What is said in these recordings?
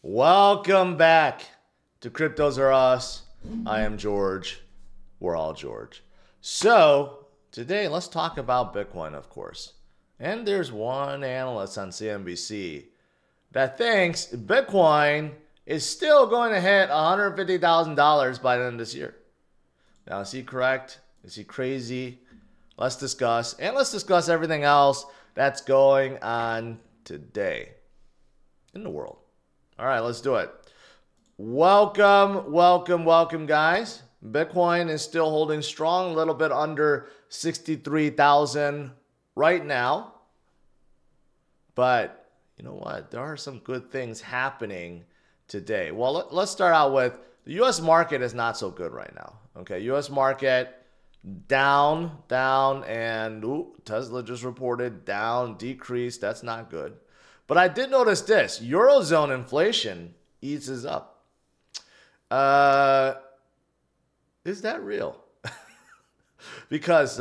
Welcome back to CryptosRUs. I am George. We're all George. So today, let's talk about Bitcoin, of course. And there's one analyst on CNBC that thinks Bitcoin is still going to hit $150,000 by the end of this year. Now, is he correct? Is he crazy? Let's discuss. And let's discuss everything else that's going on today in the world. All right, let's do it. Welcome, guys. Bitcoin is still holding strong, a little bit under 63,000 right now. But you know what? There are some good things happening today. Well, let's start out with the U.S. market is not so good right now. Okay, U.S. market down, and Tesla just reported down, decreased. That's not good. But I did notice this. Eurozone inflation eases up. Is that real? Because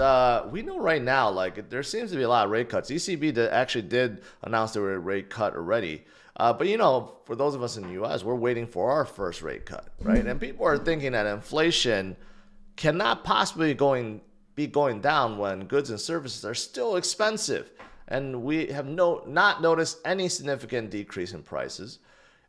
we know right now, like, there seems to be a lot of rate cuts. ECB actually did announce there were a rate cut already. But, you know, for those of us in the U.S., we're waiting for our first rate cut, right? And people are thinking that inflation cannot possibly be going down when goods and services are still expensive. And we have not noticed any significant decrease in prices.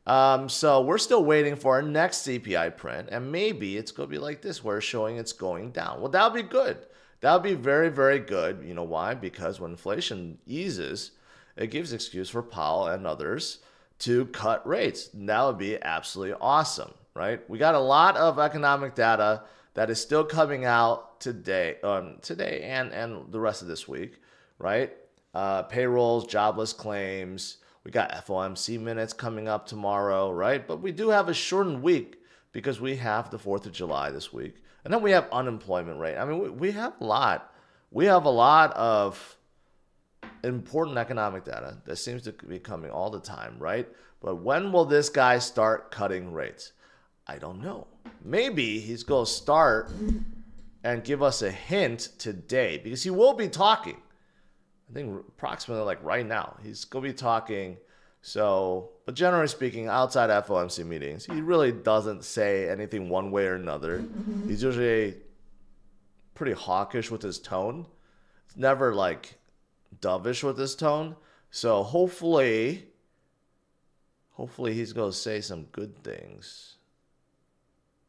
So we're still waiting for our next CPI print. And maybe it's going to be like this, where it's showing it's going down. Well, that would be good. That would be very, very good. You know why? Because when inflation eases, it gives excuse for Powell and others to cut rates. And that would be absolutely awesome, right? We got a lot of economic data that is still coming out today and the rest of this week, right? Payrolls, jobless claims. We got FOMC minutes coming up tomorrow, right? But we do have a shortened week because we have the 4th of July this week. And then we have unemployment rate. I mean, we have a lot. We have a lot of important economic data that seems to be coming all the time, right? But when will this guy start cutting rates? I don't know. Maybe he's going to start and give us a hint today, because he will be talking. I think approximately like right now, he's going to be talking. So, but generally speaking, outside FOMC meetings, he really doesn't say anything one way or another. He's usually pretty hawkish with his tone. It's never like dovish with his tone. So hopefully he's going to say some good things.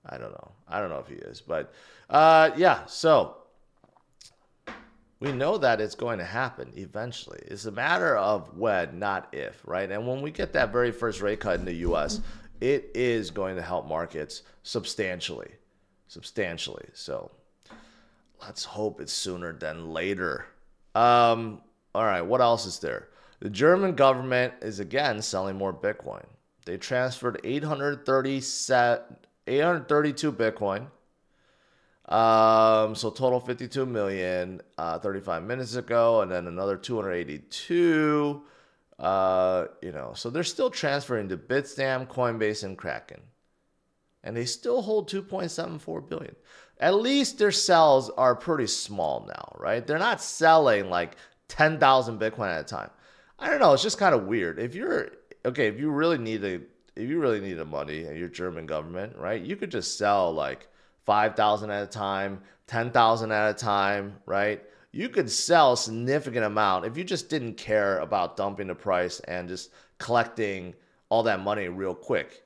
I don't know. I don't know if he is, but yeah, so we know that it's going to happen eventually. It's a matter of when, not if, right? And when we get that very first rate cut in the U.S., it is going to help markets substantially. So let's hope it's sooner than later. All right, what else is there? The German government is again selling more Bitcoin. They transferred 832 Bitcoin. So total 52 million 35 minutes ago, and then another 282. So they're still transferring to Bitstamp, Coinbase, and Kraken, and they still hold 2.74 billion. At least their sells are pretty small now, right? They're not selling like 10,000 Bitcoin at a time. I don't know. It's just kind of weird. If you really need the money and you're German government, right? You could just sell like 5,000 at a time, 10,000 at a time, right? You could sell a significant amount if you just didn't care about dumping the price and just collecting all that money real quick.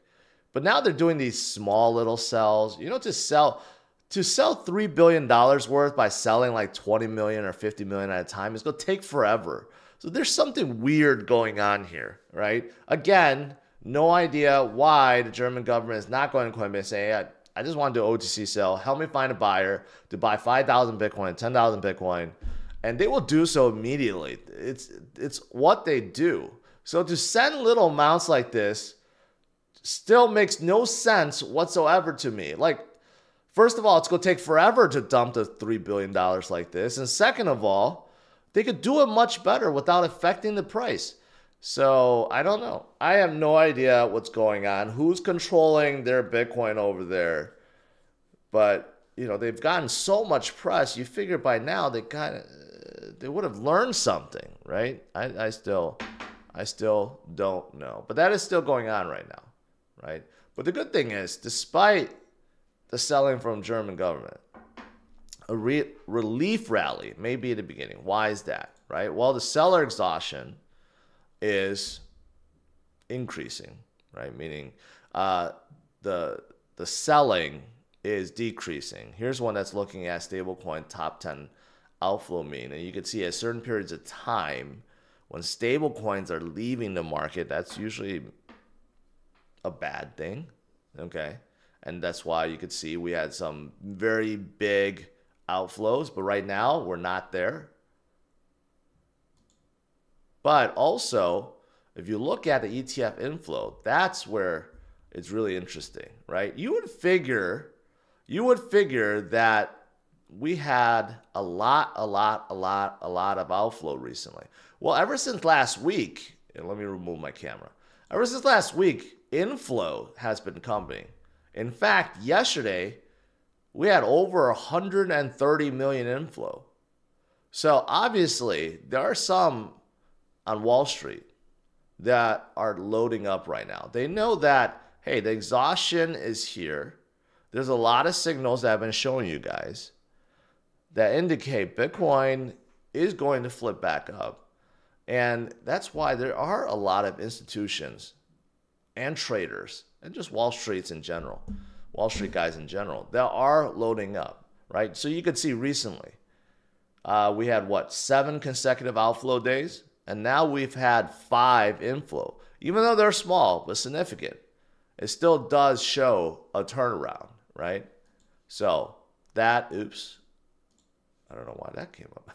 But now they're doing these small little sells. You know, to sell $3 billion worth by selling like 20 million or 50 million at a time is going to take forever. So there's something weird going on here, right? Again, no idea why the German government is not going to Coinbase and saying, hey, I just want to do an OTC sell. Help me find a buyer to buy 5,000 Bitcoin, 10,000 Bitcoin, and they will do so immediately. It's what they do. So to send little amounts like this still makes no sense whatsoever to me. Like, first of all, it's going to take forever to dump the $3 billion like this. And second of all, they could do it much better without affecting the price. So I don't know. I have no idea what's going on, who's controlling their Bitcoin over there. But, you know, they've gotten so much press. You figure by now they would have learned something, right? I still don't know. But that is still going on right now. right? But the good thing is, despite the selling from German government, a relief rally may be at the beginning. Why is that, right? Well, the seller exhaustion is increasing, right? Meaning the selling is decreasing. Here's one that's looking at stablecoin top 10 outflow mean, and you can see at certain periods of time when stablecoins are leaving the market, that's usually a bad thing, okay? And that's why you could see we had some very big outflows, but right now we're not there. But also, if you look at the ETF inflow, that's where it's really interesting, right? You would figure that we had a lot of outflow recently. Well, ever since last week, and let me remove my camera. Ever since last week, inflow has been coming. In fact, yesterday, we had over 130 million inflow. So obviously, there are some on Wall Street that are loading up right now. They know that, hey, the exhaustion is here. There's a lot of signals that I've been showing you guys that indicate Bitcoin is going to flip back up. And that's why there are a lot of institutions and traders and just Wall Street guys in general, that are loading up, right? So you could see recently, we had 7 consecutive outflow days, and now we've had 5 inflow. Even though they're small but significant, it still does show a turnaround, right? So that, oops, I don't know why that came up.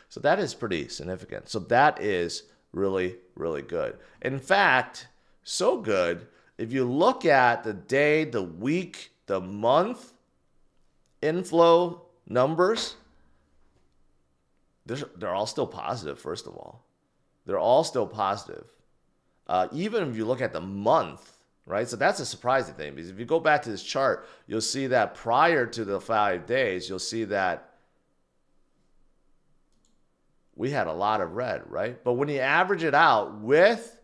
So that is pretty significant. So that is really, really good. In fact, so good, if you look at the day, the week, the month inflow numbers, they're all still positive, first of all. They're all still positive. Even if you look at the month, right? So that's a surprising thing, because if you go back to this chart, you'll see that prior to the 5 days, you'll see that we had a lot of red, right? But when you average it out with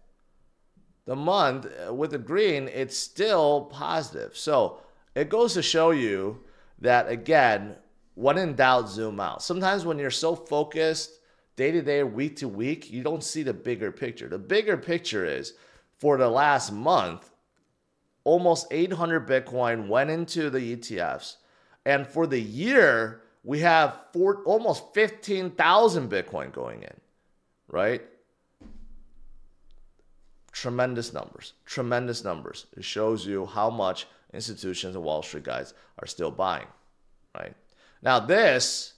the month, with the green, it's still positive. So it goes to show you that, again, when in doubt, zoom out. Sometimes when you're so focused day to day, week to week, you don't see the bigger picture. The bigger picture is, for the last month, almost 800 Bitcoin went into the ETFs. And for the year, we have almost 15,000 Bitcoin going in, right? Tremendous numbers, tremendous numbers. It shows you how much institutions and Wall Street guys are still buying, right? Now this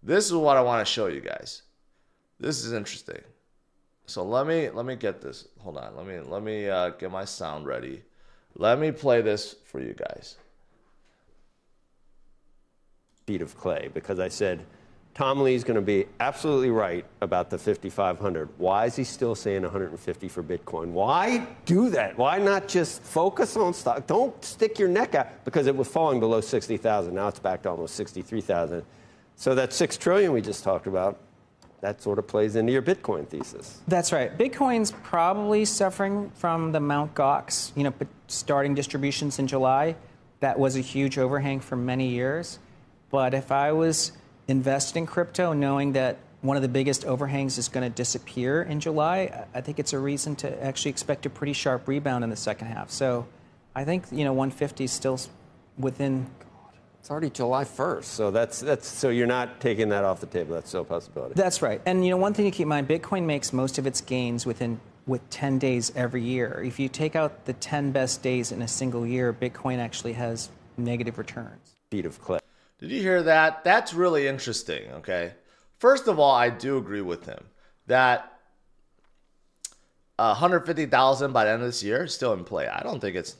is what I want to show you guys. This is interesting. So let me get this. Hold on. Let me get my sound ready. Let me play this for you guys. Feet of clay, because I said Tom Lee's going to be absolutely right about the 5,500. Why is he still saying 150 for Bitcoin? Why do that? Why not just focus on stock? Don't stick your neck out, because it was falling below 60,000. Now it's back to almost 63,000. So that 6 trillion we just talked about, that sort of plays into your Bitcoin thesis. That's right. Bitcoin's probably suffering from the Mt. Gox, starting distributions in July. That was a huge overhang for many years. But if I was invested in crypto knowing that one of the biggest overhangs is going to disappear in July, I think it's a reason to actually expect a pretty sharp rebound in the second half. So I think 150 is still within. It's already July 1st, so so you're not taking that off the table. That's still a possibility. That's right. And one thing to keep in mind, Bitcoin makes most of its gains with 10 days every year. If you take out the 10 best days in a single year, Bitcoin actually has negative returns. Feet of clay. Did you hear that? That's really interesting, okay? First of all, I do agree with him that 150,000 by the end of this year is still in play. I don't think it's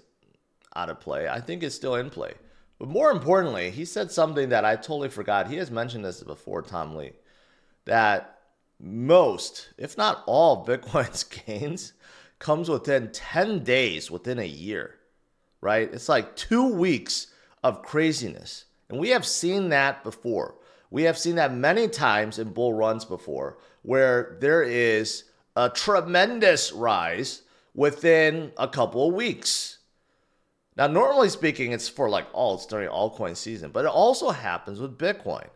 out of play. I think it's still in play. But more importantly, he said something that I totally forgot. He has mentioned this before, Tom Lee, that most, if not all, Bitcoin's gains comes within 10 days, within a year, right? It's like 2 weeks of craziness. And we have seen that before. We have seen that many times in bull runs before, where there is a tremendous rise within a couple of weeks. Now, normally speaking, it's for like alts during altcoin season, but it also happens with Bitcoin.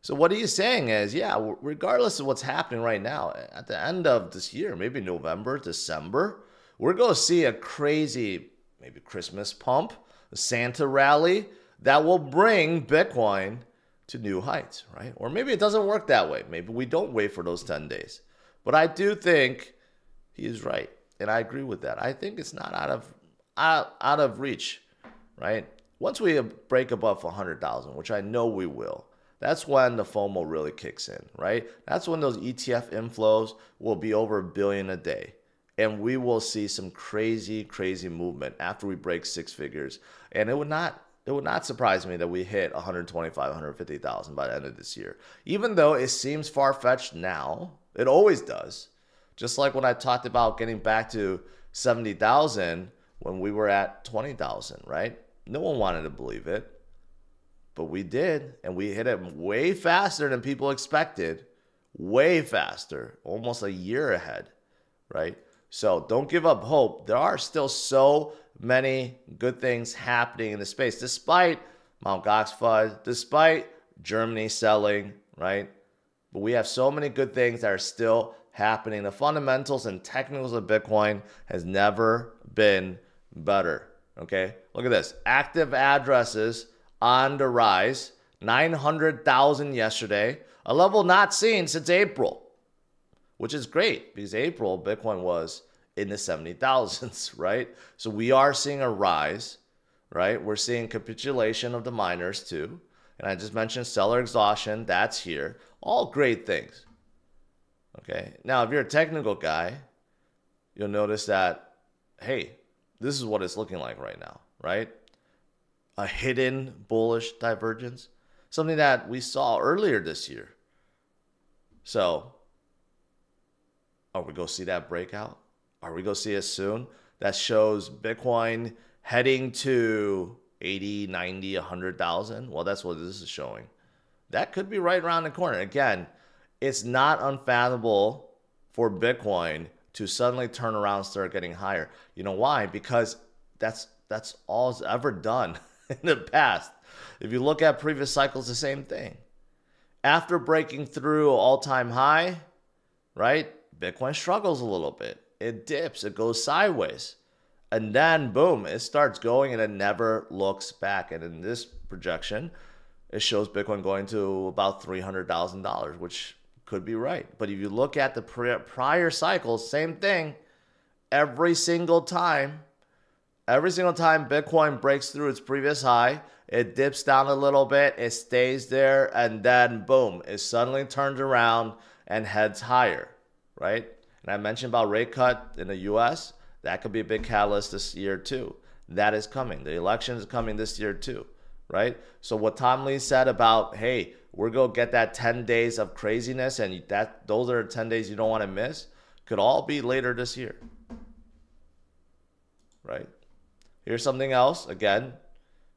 So what he's saying is, yeah, regardless of what's happening right now, at the end of this year, maybe November, December, we're going to see a crazy, maybe Christmas pump, a Santa rally that will bring Bitcoin to new heights, right? Or maybe it doesn't work that way. Maybe we don't wait for those 10 days. But I do think he is right, and I agree with that. I think it's not out of reach, right? Once we break above 100,000, which I know we will, that's when the FOMO really kicks in, right? That's when those ETF inflows will be over $1 billion a day. And we will see some crazy, crazy movement after we break six figures. And it would not surprise me that we hit 125, 150,000 by the end of this year. Even though it seems far-fetched now, it always does. Just like when I talked about getting back to 70,000 when we were at 20,000, right? No one wanted to believe it. But we did, and we hit it way faster than people expected. Way faster, almost a year ahead, right? So don't give up hope. There are still so many good things happening in the space, despite Mt. Gox FUD, despite Germany selling, right? But we have so many good things that are still happening. The fundamentals and technicals of Bitcoin has never been better, okay? Look at this. Active addresses on the rise, 900,000 yesterday, a level not seen since April, which is great because April, Bitcoin was in the 70,000s, right? So we are seeing a rise, right? We're seeing capitulation of the miners too. And I just mentioned seller exhaustion, that's here. All great things, okay? Now, if you're a technical guy, you'll notice that, hey, this is what it's looking like right now, right? A hidden bullish divergence, something that we saw earlier this year. So, are we going to see that breakout? Are we going to see it soon? That shows Bitcoin heading to 80, 90, 100,000. Well, that's what this is showing. That could be right around the corner. Again, it's not unfathomable for Bitcoin to suddenly turn around and start getting higher. You know why? Because that's all it's ever done in the past. If you look at previous cycles, the same thing. After breaking through all-time high, right, Bitcoin struggles a little bit. It dips, it goes sideways. And then, boom, it starts going and it never looks back. And in this projection, it shows Bitcoin going to about $300,000, which could be right. But if you look at the prior cycles, same thing. Every single time Bitcoin breaks through its previous high, it dips down a little bit, it stays there, and then boom, it suddenly turns around and heads higher, right? And I mentioned about rate cut in the US. That could be a big catalyst this year too. That is coming. The election is coming this year too, right? So what Tom Lee said about, hey, we're going to get that 10 days of craziness, and those are 10 days you don't want to miss, could all be later this year, right? Here's something else, again,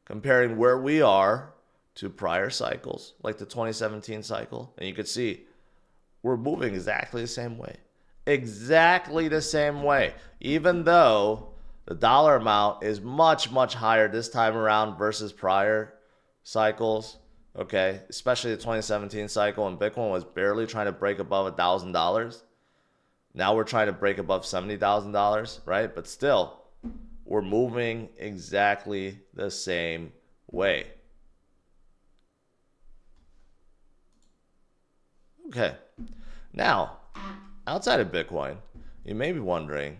comparing where we are to prior cycles, like the 2017 cycle. And you can see we're moving exactly the same way. Exactly the same way. Even though the dollar amount is much, much higher this time around versus prior cycles, okay? Especially the 2017 cycle, and Bitcoin was barely trying to break above $1,000. Now we're trying to break above $70,000, right? But still, we're moving exactly the same way. Okay. Now, outside of Bitcoin, you may be wondering,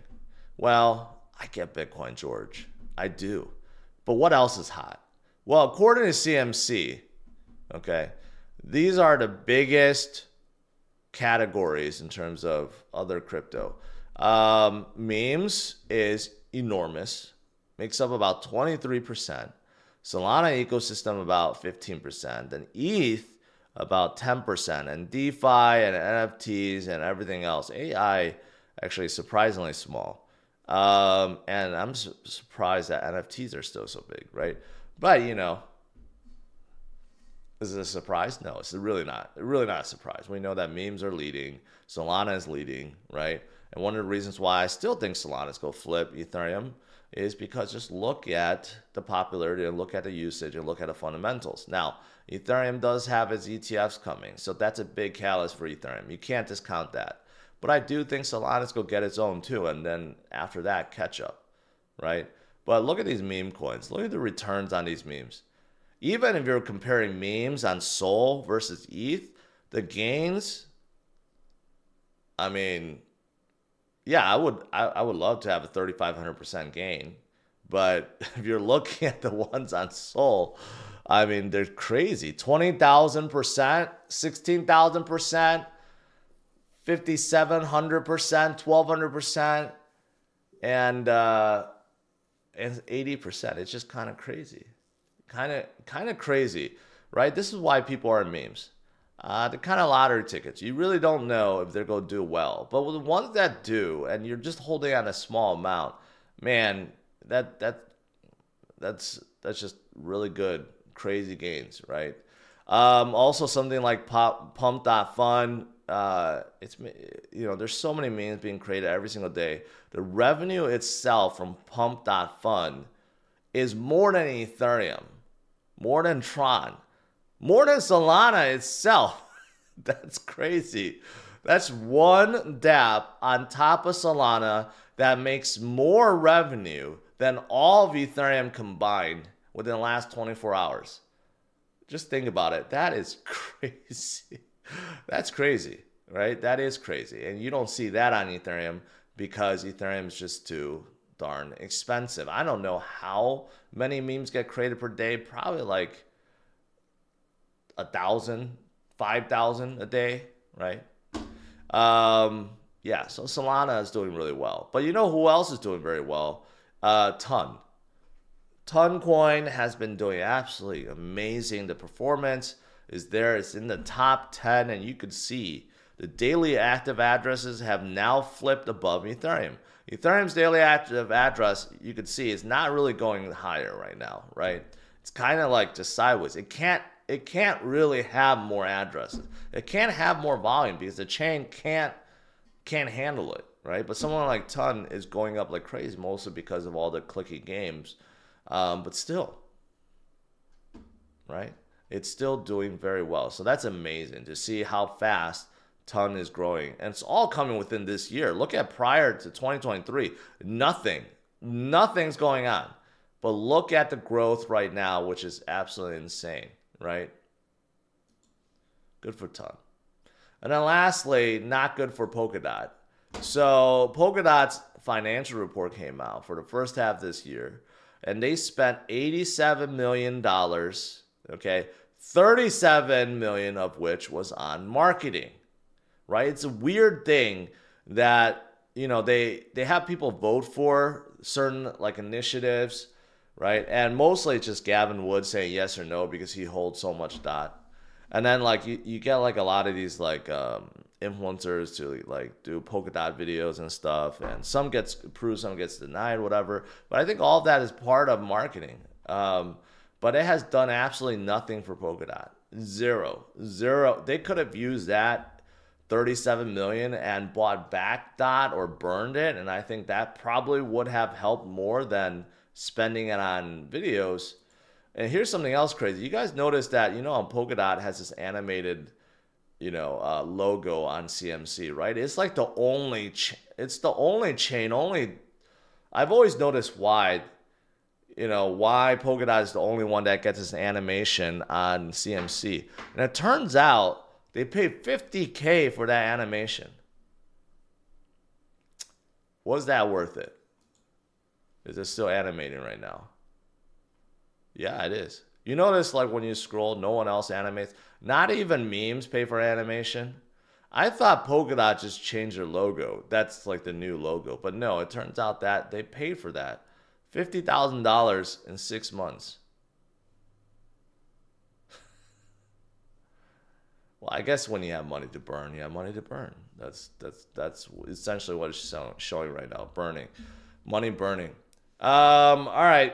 well, I get Bitcoin, George. I do. But what else is hot? Well, according to CMC, okay, these are the biggest categories in terms of other crypto. Memes is enormous, makes up about 23%. Solana ecosystem about 15%, and ETH about 10%, and DeFi and NFTs and everything else. AI actually surprisingly small. And I'm surprised that NFTs are still so big, right? But, you know, Is it a surprise? No, it's really not. Really not a surprise. We know that memes are leading. Solana is leading, right? And one of the reasons why I still think Solana's go flip Ethereum is because just look at the popularity and look at the usage and look at the fundamentals. Now, Ethereum does have its ETFs coming, so that's a big catalyst for Ethereum. You can't discount that. But I do think Solana's go get its own too, and then after that, catch up, right? But look at these meme coins. Look at the returns on these memes. Even if you're comparing memes on Sol versus ETH, the gains, I mean, yeah, I would love to have a 3,500% gain. But if you're looking at the ones on Sol, I mean, they're crazy. 20,000%, 16,000%, 5,700%, 1,200%, and 80%. It's just kind of crazy. Kind of crazy, right? This is why people are in memes. They're kind of lottery tickets. You really don't know if they're going to do well. But with the ones that do, and you're just holding on a small amount, man, that's just really good, crazy gains, right? Also, something like Pump.Fun. It's, you know, there's so many memes being created every single day. The revenue itself from Pump.Fun is more than Ethereum, more than Tron, more than Solana itself. That's crazy. That's one dApp on top of Solana that makes more revenue than all of Ethereum combined within the last 24 hours. Just think about it. That is crazy. That's crazy, right? That is crazy. And you don't see that on Ethereum because Ethereum is just too darn expensive. I don't know how many memes get created per day. Probably like 1,000, 5,000 a day, right? Yeah, so Solana is doing really well. But you know who else is doing very well? Ton. Ton coin has been doing absolutely amazing. The performance is there. It's in the top 10, and you could see the daily active addresses have now flipped above Ethereum. Ethereum's daily active address, you could see, is not really going higher right now, right? It's kind of like just sideways. It can't really have more addresses. It can't have more volume because the chain can't handle it, right? But someone like Ton is going up like crazy, mostly because of all the clicky games. But still, right? It's still doing very well. So that's amazing to see how fast Ton is growing. And it's all coming within this year. Look at prior to 2023. Nothing's going on. But look at the growth right now, which is absolutely insane, right? Good for Ton. And then lastly, not good for Polkadot. So Polkadot's financial report came out for the first half this year, and they spent $87 million, okay? $37 million of which was on marketing, right? It's a weird thing that, you know, they have people vote for certain like initiatives, right? And mostly it's just Gavin Wood saying yes or no because he holds so much DOT. And then like you get like a lot of these like influencers to like do Polkadot videos and stuff, and some gets approved, some gets denied, whatever. But I think all of that is part of marketing. But it has done absolutely nothing for Polkadot. Zero. They could have used that 37 million and bought back DOT or burned it, and I think that probably would have helped more than spending it on videos. And here's something else crazy. You guys notice that, you know, on Polkadot has this animated, you know, logo on CMC, right? It's like the only, it's the only chain, I've always noticed why, you know, why Polkadot is the only one that gets this animation on CMC. And it turns out they paid $50K for that animation. Was that worth it? Is it still animating right now? Yeah, it is. You notice like when you scroll, no one else animates. Not even memes pay for animation. I thought Polkadot just changed their logo. That's like the new logo. But no, it turns out that they paid for that. $50,000 in 6 months. Well, I guess when you have money to burn, you have money to burn. That's essentially what it's showing right now. Burning. Money burning. All right.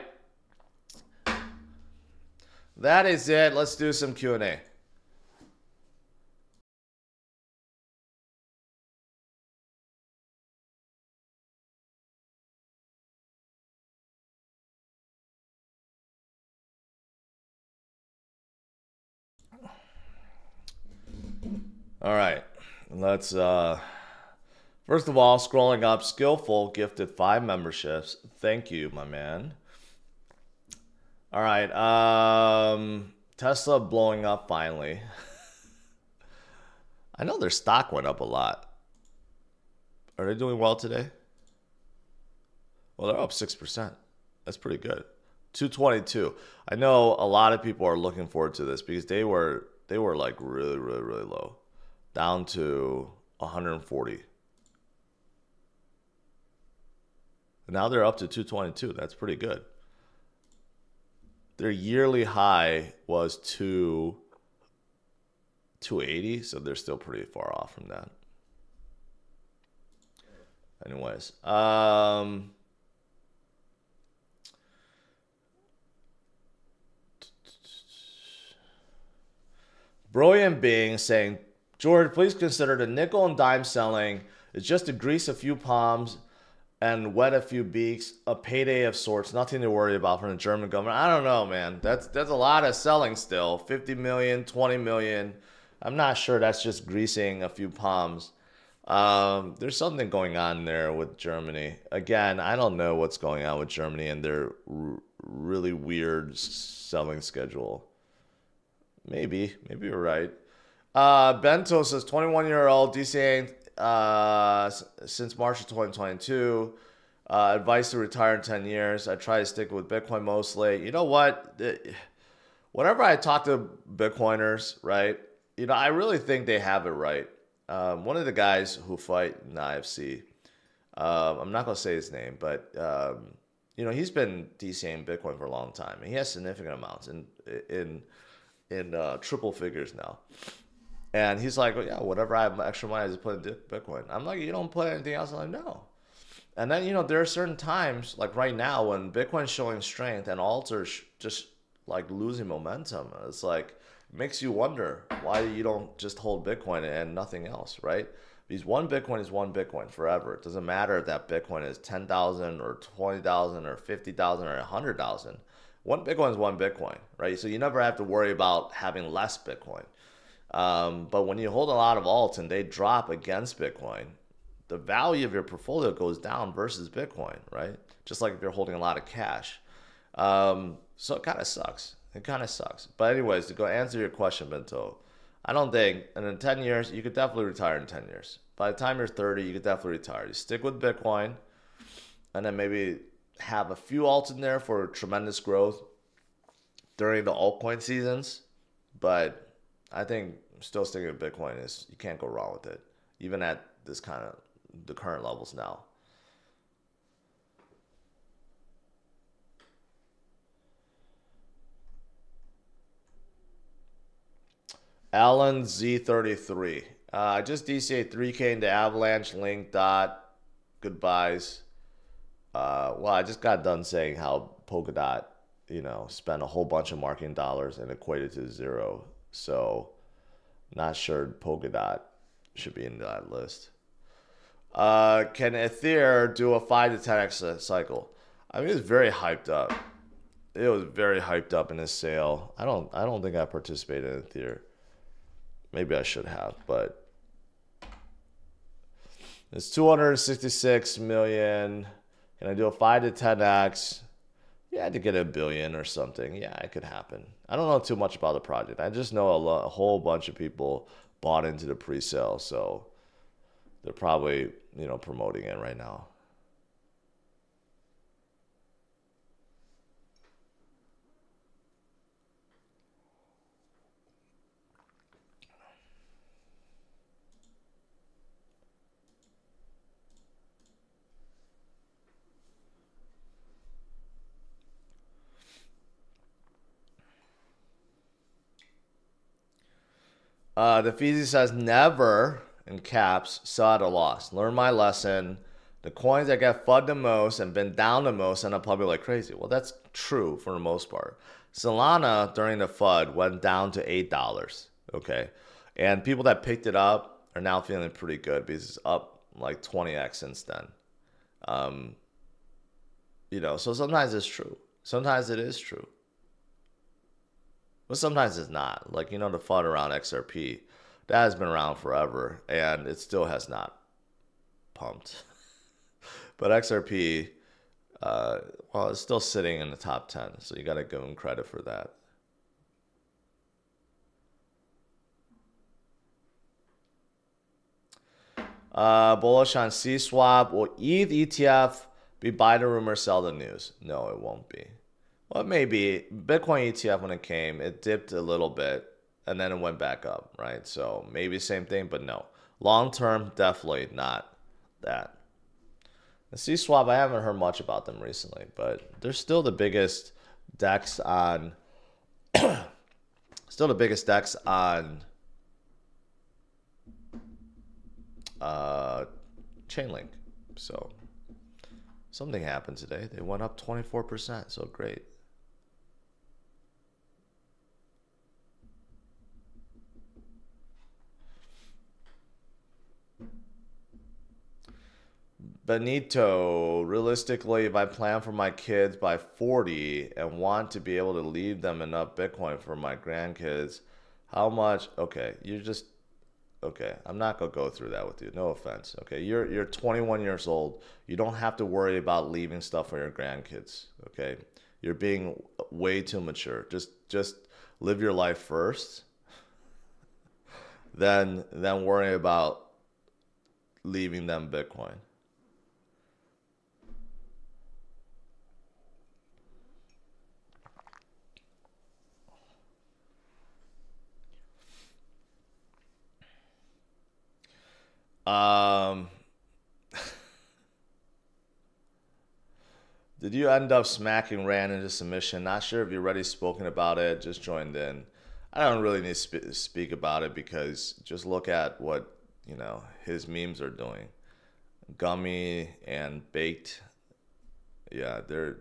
That is it. Let's do some Q&A. All right, let's first of all, scrolling up, Skillful gifted 5 memberships. Thank you, my man. All right, Tesla blowing up finally. I know their stock went up a lot. Are they doing well today? Well, they're up 6%. That's pretty good. 222. I know a lot of people are looking forward to this because they were like really, really, really low, down to 140. And now they're up to 222. That's pretty good. Their yearly high was 280, so they're still pretty far off from that. Anyways, Brilliant Being saying, George, please consider the nickel and dime selling is just to grease a few palms and wet a few beaks, a payday of sorts, nothing to worry about from the German government. I don't know, man. That's a lot of selling still. 50 million, 20 million. I'm not sure that's just greasing a few palms. There's something going on there with Germany. Again, I don't know what's going on with Germany and their really weird selling schedule. Maybe you're right. Bento says 21-year-old DCA since March of 2022. Advice to retire in 10 years. I try to stick with Bitcoin mostly. You know what? Whenever I talk to Bitcoiners, right? You know, I really think they have it right. One of the guys who fight in the IFC, I'm not gonna say his name, but you know, he's been DCAing Bitcoin for a long time, and he has significant amounts in triple figures now. And he's like, well, yeah, whatever I have extra money, I just put in Bitcoin. I'm like, you don't put anything else? I'm like, no. And then, you know, there are certain times, like right now, when Bitcoin's showing strength and alt's just like losing momentum. It's like, it makes you wonder why you don't just hold Bitcoin and nothing else, right? Because one Bitcoin is one Bitcoin forever. It doesn't matter if that Bitcoin is 10,000 or 20,000 or 50,000 or 100,000. One Bitcoin is one Bitcoin, right? So you never have to worry about having less Bitcoin. But when you hold a lot of alts and they drop against Bitcoin, the value of your portfolio goes down versus Bitcoin, right? Just like if you're holding a lot of cash. So it kind of sucks. It kind of sucks. But anyways, to go answer your question, Bento, I don't think, and in 10 years, you could definitely retire in 10 years. By the time you're 30, you could definitely retire. You stick with Bitcoin, and then maybe have a few alts in there for tremendous growth during the altcoin seasons. But I think still sticking with Bitcoin is, you can't go wrong with it, even at this kind of the current levels now. Alan Z33. I just DCA 3K into Avalanche, Link, Dot. Goodbyes. Well, I just got done saying how Polkadot, you know, spent a whole bunch of marketing dollars and equated to zero. So, not sure Polkadot should be in that list. Can Ether do a 5 to 10x cycle? I mean, it's very hyped up. It was very hyped up in his sale. I don't think I participated in Ether. Maybe I should have, but it's 266 million. Can I do a 5 to 10x? Yeah, I had to get $1 billion or something. Yeah, it could happen. I don't know too much about the project. I just know a whole bunch of people bought into the pre-sale, so they're probably, you know, promoting it right now. The Feezy says, never, in caps, sell at a loss. Learn my lesson. The coins that get FUD the most and been down the most end up probably like crazy. Well, that's true for the most part. Solana, during the FUD, went down to $8, okay? And people that picked it up are now feeling pretty good because it's up like 20x since then. You know, so sometimes it's true. Sometimes it is true. But sometimes it's not. Like, you know, the FUD around XRP That has been around forever, and it still has not pumped. But XRP, well, it's still sitting in the top 10, so you got to give them credit for that. Bullish on C-Swap. Will ETH ETF be buy the rumor, sell the news? No, it won't be. Well, it may be. Bitcoin ETF, when it came, it dipped a little bit, and then it went back up, right? So maybe same thing, but no. Long term, definitely not that. The C-Swap, I haven't heard much about them recently, but they're still the biggest DEX on still the biggest DEX on Chainlink. So something happened today. They went up 24%, so great. Benito, realistically, if I plan for my kids by 40 and want to be able to leave them enough Bitcoin for my grandkids, how much? Okay, okay, I'm not gonna go through that with you. No offense. Okay, you're 21 years old. You don't have to worry about leaving stuff for your grandkids. Okay, you're being way too mature. Just live your life first. Then worry about leaving them Bitcoin. Did you end up smacking Rand into submission? Not sure if you've already spoken about it. Just joined in. I don't really need to speak about it because just look at what, you know, his memes are doing. Gummy and baked. Yeah, they're...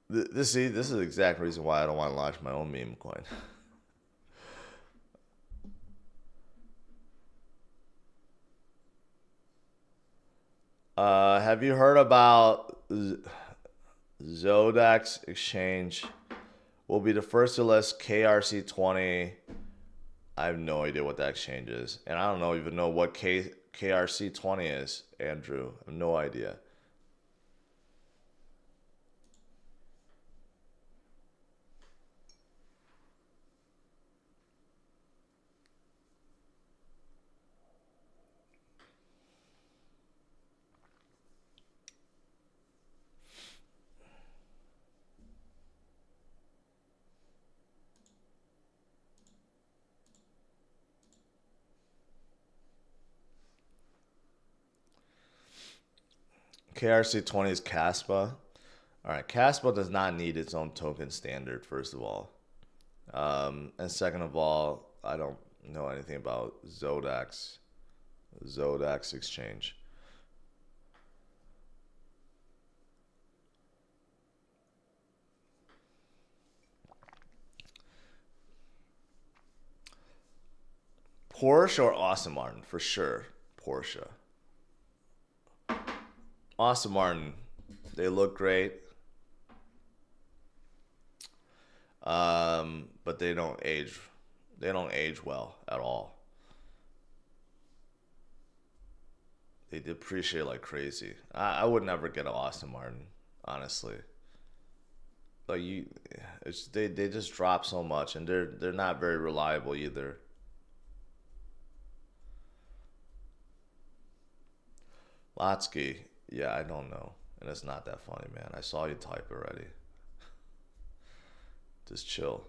This is the exact reason why I don't want to launch my own meme coin. Have you heard about Zodax Exchange? Will be the first to list KRC20. I have no idea what that exchange is. And I don't even know what KRC20 is, Andrew. I have no idea. KRC20 is Caspa. All right, Caspa does not need its own token standard, first of all. And second of all, I don't know anything about Zodax Exchange. Porsche or Aston Martin? For sure, Porsche. Aston Martin, they look great, but they don't age. They don't age well at all. They depreciate like crazy. I would never get an Aston Martin, honestly. Like they just drop so much, and they're not very reliable either. Lotsky. Yeah, I don't know. And it's not that funny, man. I saw you type already. Just chill.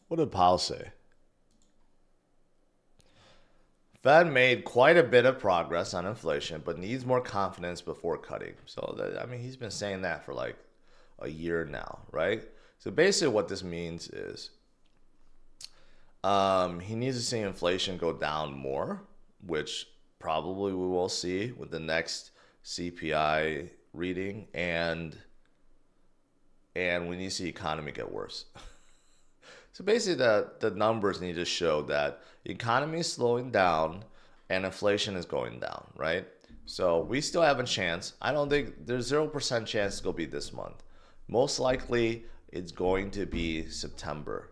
What did Powell say? Fed made quite a bit of progress on inflation, but needs more confidence before cutting. So, I mean, he's been saying that for like a year now, right? So basically what this means is he needs to see inflation go down more, which probably we will see with the next CPI reading. And and we need to see the economy get worse. So basically, the numbers need to show that the economy is slowing down and inflation is going down, right? So we still have a chance. I don't think there's 0% chance it's going to be this month. Most likely, it's going to be September.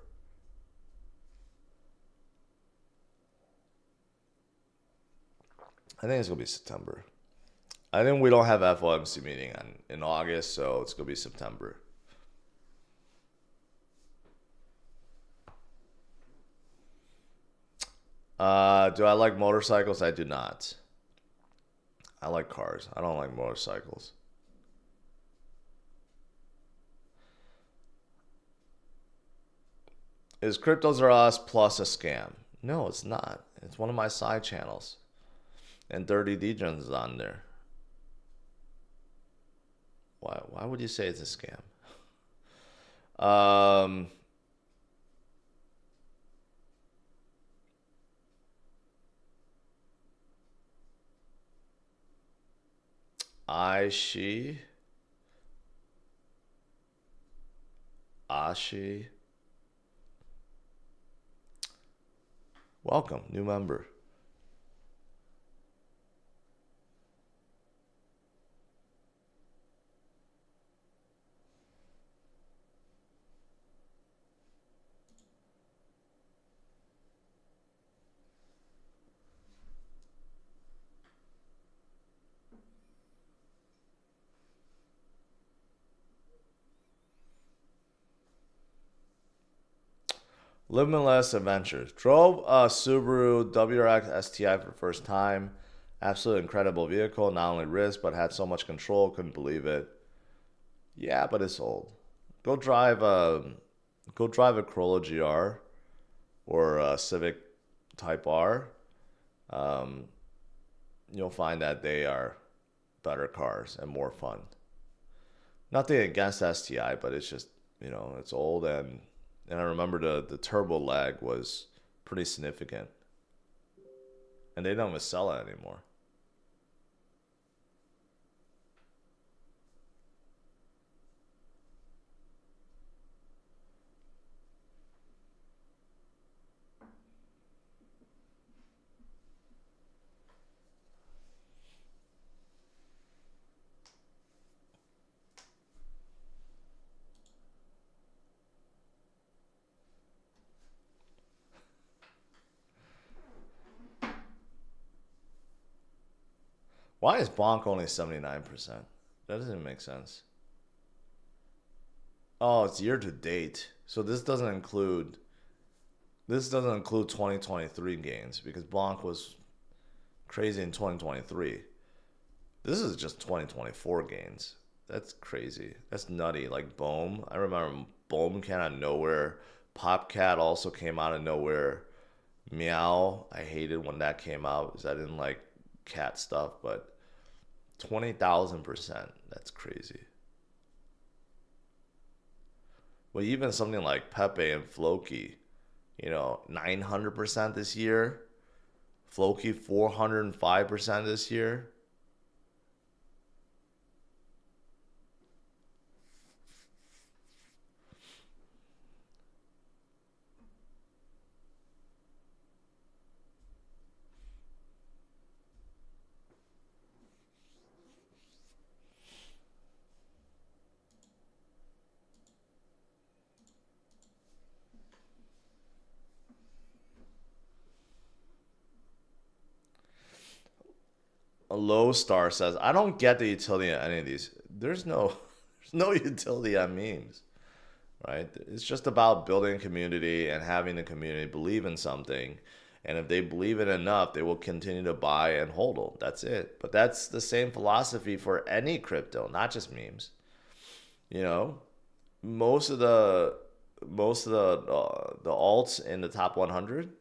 I think it's going to be September. I think we don't have FOMC meeting in August, so it's going to be September. Do I like motorcycles? I do not. I like cars. I don't like motorcycles. Is CryptosRUs Plus a scam? No, it's not. It's one of my side channels. And Dirty Degens is on there. Why would you say it's a scam? Ashi. Welcome, new member. Limitless Adventures. Drove a Subaru WRX STI for the first time. Absolutely incredible vehicle. Not only risk, but had so much control. Couldn't believe it. Yeah, but it's old. Go drive a Corolla GR or a Civic Type R. You'll find that they are better cars and more fun. Nothing against STI, but it's just, it's old, and I remember the turbo lag was pretty significant. And they don't even sell it anymore. Why is Bonk only 79%? That doesn't make sense. Oh, it's year to date. So this doesn't include 2023 gains, because Bonk was crazy in 2023. This is just 2024 gains. That's crazy. That's nutty. Like Bohm. I remember Bohm came out of nowhere. Popcat also came out of nowhere. Meow. I hated when that came out because I didn't like cat stuff, but 20,000%. That's crazy. Well, even something like Pepe and Floki, 900% this year. Floki 405% this year. A low star says, I don't get the utility in any of these. There's no utility on memes, right? It's just about building a community and having the community believe in something. And if they believe it enough, they will continue to buy and hold. That's it. But that's the same philosophy for any crypto, not just memes. Most of the alts in the top 100,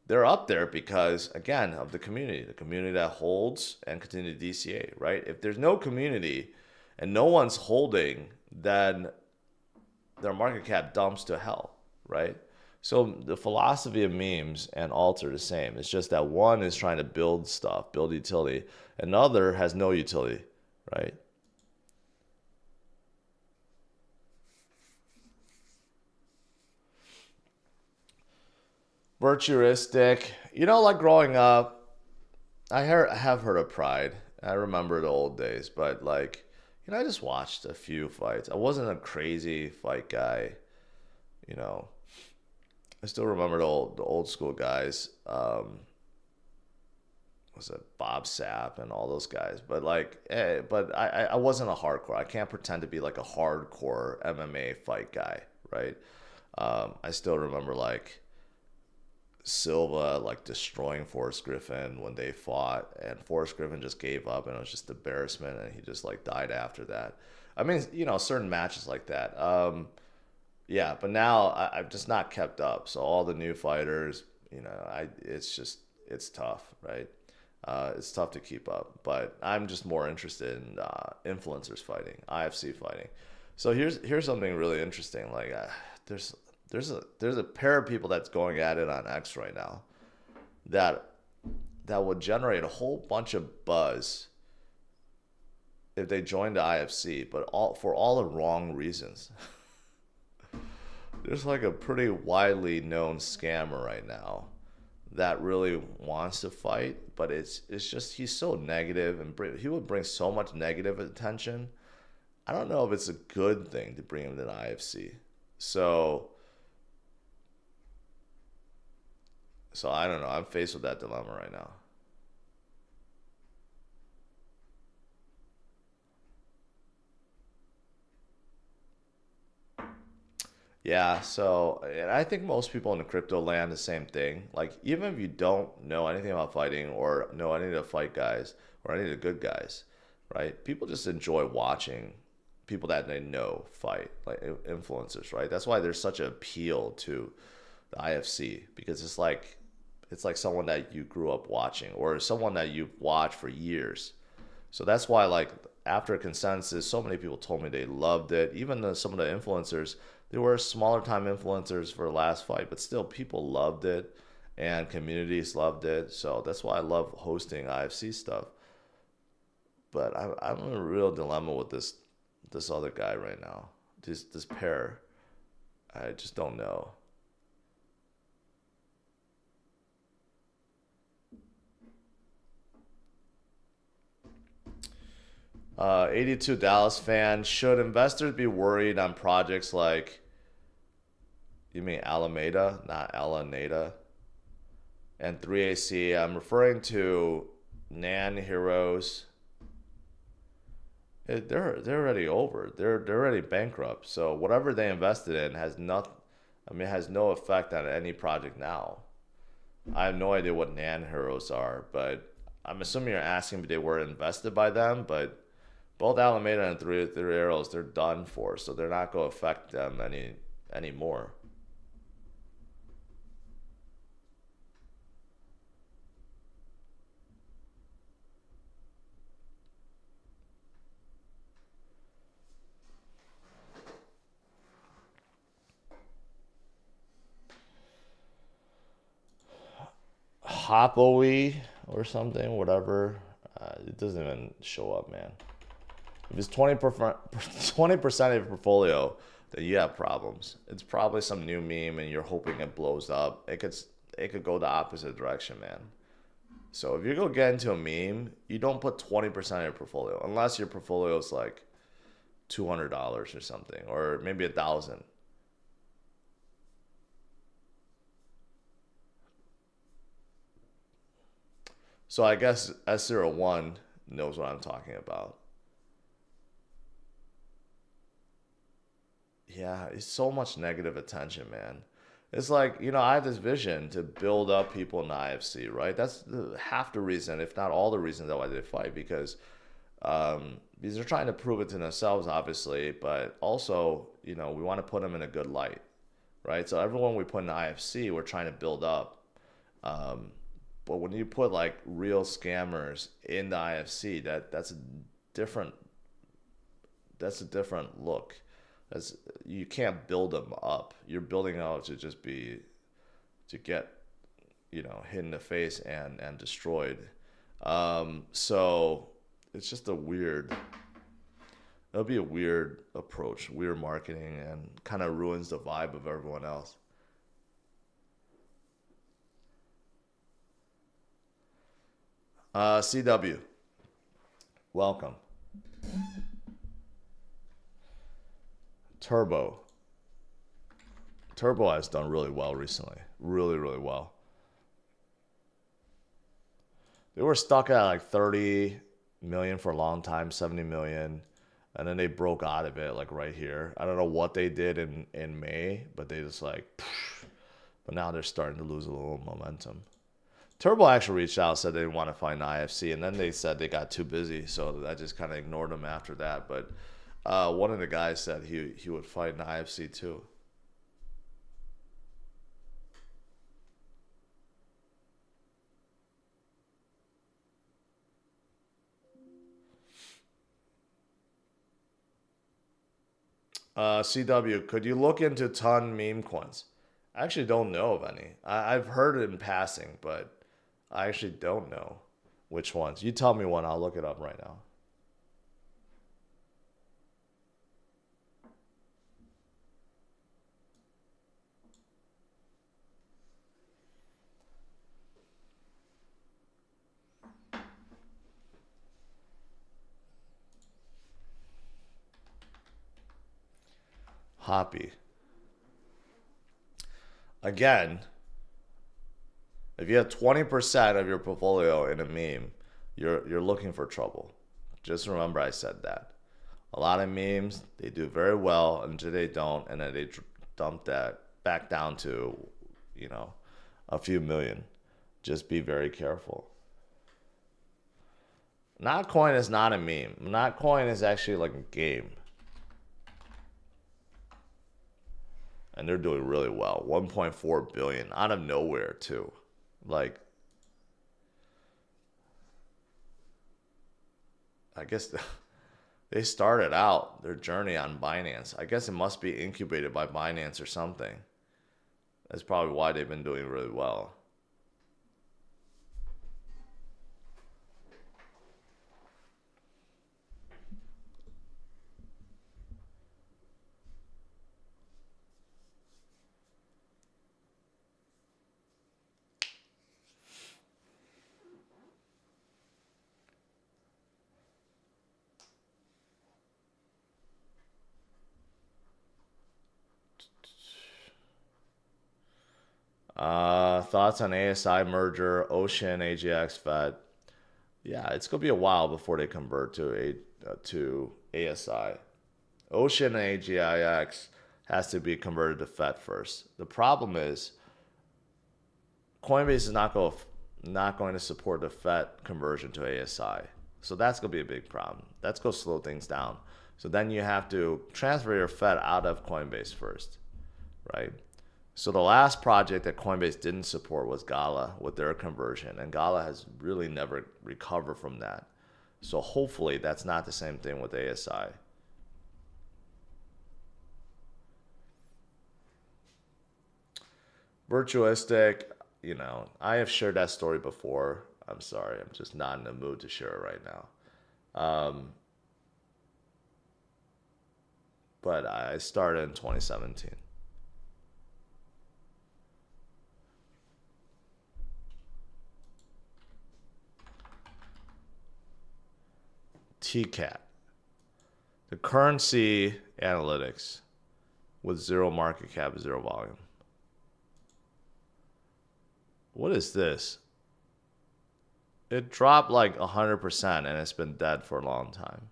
they're up there because, again, of the community that holds and continue to DCA, right? If there's no community and no one's holding, then their market cap dumps to hell, right? So the philosophy of memes and alts are the same. It's just that one is trying to build stuff, build utility. Another has no utility, right? Virtuistic. You know, like growing up, I have heard of Pride. I remember the old days, but like, you know, I just watched a few fights. I wasn't a crazy fight guy, you know. I still remember the old school guys. Was it Bob Sapp and all those guys? But like, but I wasn't a hardcore. I can't pretend to be like a hardcore MMA fight guy, right? I still remember like Silva like destroying Forrest Griffin when they fought, and Forrest Griffin just gave up, and it was just embarrassment, and he just like died after that. I mean, you know, certain matches like that. Yeah, but now I've just not kept up. So all the new fighters, you know, it's tough, right? It's tough to keep up. But I'm just more interested in influencers fighting, IFC fighting. So here's something really interesting. Like there's a pair of people that's going at it on X right now that would generate a whole bunch of buzz if they joined the IFC, but for all the wrong reasons. There's like a pretty widely known scammer right now that really wants to fight, but it's just he's so negative, and he would bring so much negative attention. I don't know if it's a good thing to bring him to the IFC. So I don't know. I'm faced with that dilemma right now. Yeah, so and I think most people in the crypto land the same thing. Like even if you don't know anything about fighting or know any of the fight guys or any of the good guys, right? People just enjoy watching people that they know fight, like influencers, right? That's why there's such an appeal to the IFC, because it's like someone that you grew up watching or someone that you've watched for years. So that's why, like, after consensus, so many people told me they loved it. Even some of the influencers, they were smaller time influencers for the last fight, but still people loved it and communities loved it. So that's why I love hosting IFC stuff. But I'm in a real dilemma with this other guy right now. This pair. I just don't know. 82 Dallas fan. Should investors be worried on projects like, you mean Alameda, not Alameda, and 3AC? I'm referring to Nan Heroes. They're already over. They're already bankrupt. So whatever they invested in has not, I mean, has no effect on any project now. I have no idea what Nan Heroes are, but I'm assuming you're asking if they were invested by them. But both Alameda and Three Arrows, they're done for, so they're not going to affect them anymore. Hopoe or something, whatever. It doesn't even show up, man. If it's 20% of your portfolio, then you have problems. It's probably some new meme and you're hoping it blows up. It could go the opposite direction, man. So if you go get into a meme, you don't put 20% of your portfolio, unless your portfolio is like $200 or something, or maybe 1,000. So I guess S01 knows what I'm talking about. Yeah, it's so much negative attention, man. It's like, you know, I have this vision to build up people in the IFC, right? That's half the reason, if not all the reasons that why they fight, because they're trying to prove it to themselves, obviously, but also, you know, we want to put them in a good light, right? So everyone we put in the IFC, we're trying to build up. But when you put like real scammers in the IFC, that's a different look. You can't build them up. You're building out to just be to get, you know, hit in the face and destroyed. So it's just it'll be a weird approach, weird marketing, and kind of ruins the vibe of everyone else. CW, welcome. Turbo has done really well recently. Really, really well. They were stuck at like 30 million for a long time, 70 million. And then they broke out of it like right here. I don't know what they did in May, but they just like, poof. But now they're starting to lose a little momentum. Turbo actually reached out, said they didn't want to find IFC, and then they said they got too busy, so I just kind of ignored them after that. But one of the guys said he would fight an IFC too. CW, could you look into ton meme coins? I actually don't know of any. I've heard it in passing, but I actually don't know which ones. You tell me one, I'll look it up right now. Hoppy. Again, if you have 20% of your portfolio in a meme, you're looking for trouble. Just remember I said that. A lot of memes, they do very well until they don't, and then they dump that back down to, you know, a few million. Just be very careful. Notcoin is not a meme. Notcoin is actually like a game. And they're doing really well. 1.4 billion out of nowhere too. Like, I guess they started out their journey on Binance. I guess it must be incubated by Binance or something. That's probably why they've been doing really well. Thoughts on ASI merger, Ocean, AGX, Fed. Yeah, it's gonna be a while before they convert to ASI. Ocean and AGIX has to be converted to FET first. The problem is Coinbase is not going to support the FET conversion to ASI. So that's going to be a big problem. That's going to slow things down. So then you have to transfer your FET out of Coinbase first, right? So the last project that Coinbase didn't support was Gala with their conversion, and Gala has really never recovered from that. So hopefully that's not the same thing with ASI. Virtuistic, you know, I have shared that story before. I'm sorry, I'm just not in the mood to share it right now. But I started in 2017. TCAT, the currency analytics with zero market cap, zero volume. What is this? It dropped like 100% and it's been dead for a long time.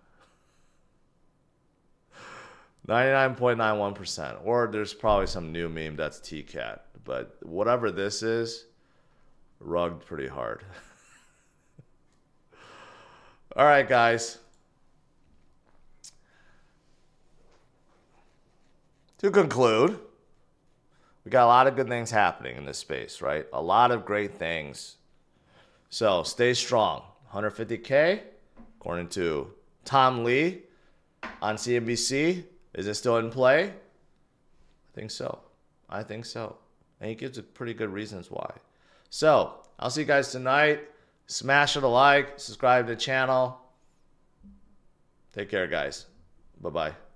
99.91%. Or there's probably some new meme that's TCAT. But whatever this is, rugged pretty hard. All right, guys. To conclude, we got a lot of good things happening in this space, right? A lot of great things. So stay strong. 150K, according to Tom Lee on CNBC. Is it still in play? I think so. I think so. And he gives it pretty good reasons why. So I'll see you guys tonight. Smash it a like, subscribe to the channel. Take care, guys. Bye-bye.